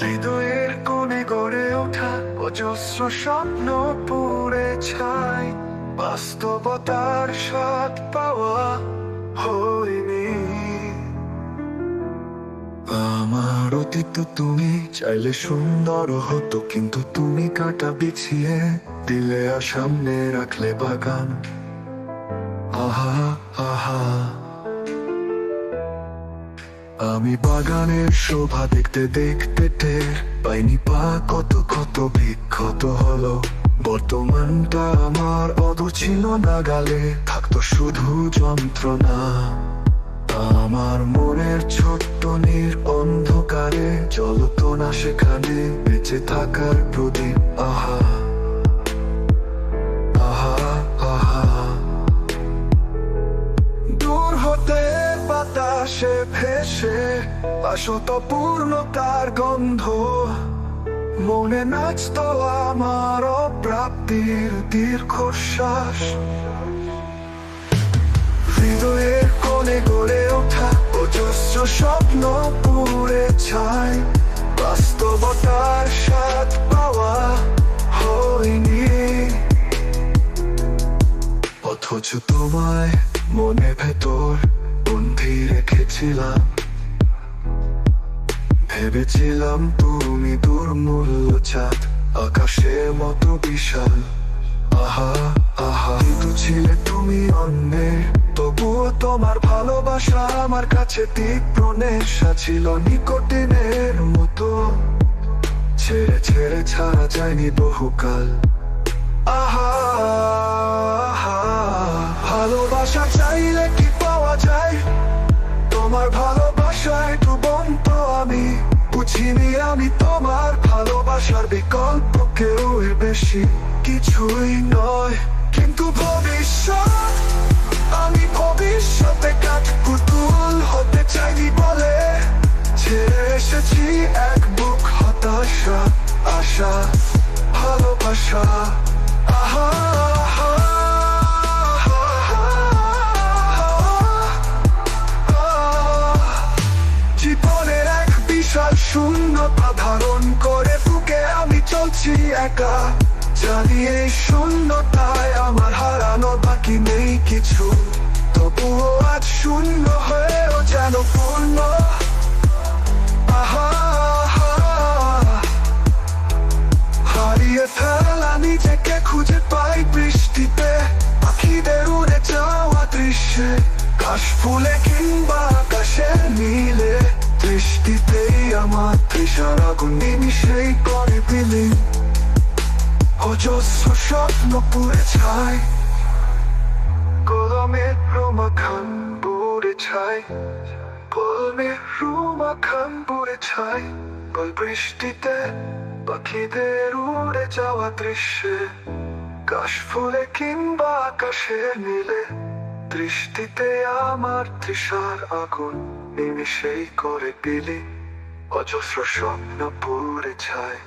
হৃদয়ের কোণে গড়ে ওঠা অজস্র স্বপ্ন পুড়ে ছাই, বাস্তবতার স্বাদ পাওয়া হয়নি। আমার অতীত তুমি চাইলে সুন্দর হতো, কিন্তু তুমি কাটা বিছিয়ে দিলে আর সামনে রাখলে বাগান। আহা আহা, আমি বাগানের শোভা দেখতে দেখতে টের পাইনি পা কত কত বিক্ষত হলো। বর্তমানটা আমার অদূর ছিল না, গালে থাকতো শুধু যন্ত্রণা। আমার মনের ছোট্ট অন্ধকারে জ্বলতো না সেখানে বেঁচে থাকার প্রদীপ। আহা আহা আহা, দূর হতে বাতাসে ভেসে আসত পূর্ণতার গন্ধ, মনে নাচতো আমার অপ্রাপ্তির দীর্ঘশ্বাস। হৃদয়ের কোণে গড়ে ওঠা অজস্র স্বপ্ন পুড়ে ছাই, বাস্তবতার স্বাদ পাওয়া হয়নি। অথচ তোমায় মনে ভেতর বন্দি রেখেছিলাম, ভেবেছিলাম তুমি দুর্মূল্য চাঁদ, আকাশের মতো বিশাল। আহা আহা, কিন্তু ছিলে তুমি অন্যের, তবুও তোমার ভালোবাসা আমার কাছে তীব্র নেশা ছিল, নিকোটিনের মতো। ছেড়ে ছেড়ে ছাড়া যায়নি বহুকাল। আহা আহা, ভালোবাসা চাইলে কি পাওয়া যায়? তোমার ভালোবাসায় ডুবন্ত আমি, বুঝিনি আমি তোমার ভালোবাসার বিকল্প কেউ এর বেশি কিছুই নয়। কিন্তু ভবিষ্যৎ, আমি ভবিষ্যতে কাঠপুতুল হতে চাইনি বলে ছেড়ে এসেছি এক বুক হতাশা, আশা, ভালোবাসা। আহা আহা, জীবনের এক বিশাল শূন্যতা ধারণ করে বুকে আমি চলছি একা, জানি এই শূন্যতায় আমার হারানো বাকি নেই কিছু, তবুও আজ শূন্য হয়েও যেন পূর্ণ। আহা আহা, হারিয়ে ফেলা নিজেকে খুঁজে পাই বৃষ্টিতে, পাখিদের উড়ে যাওয়া দৃশ্যে, কাশ ফুলে কিংবা আকাশের নীলে। দৃষ্টিতেই আমার তৃষার আগুন নিমিষেই করে বিলীন, অজস্র স্বপ্ন পুড়ে ছাই, কলমের রুমাখান পুড়ে ছাই, কলমের রুমাখান পুড়ে ছাই। বল বৃষ্টিতে পাখিদের উড়ে যাওয়া দৃশ্যে, কাশ ফুলে কিংবা আকাশের নীলে। দৃষ্টিতে আমার তৃষার আগুন নিমিষেই করে বিলীন, অজস্র স্বপ্ন পুড়ে ছাই।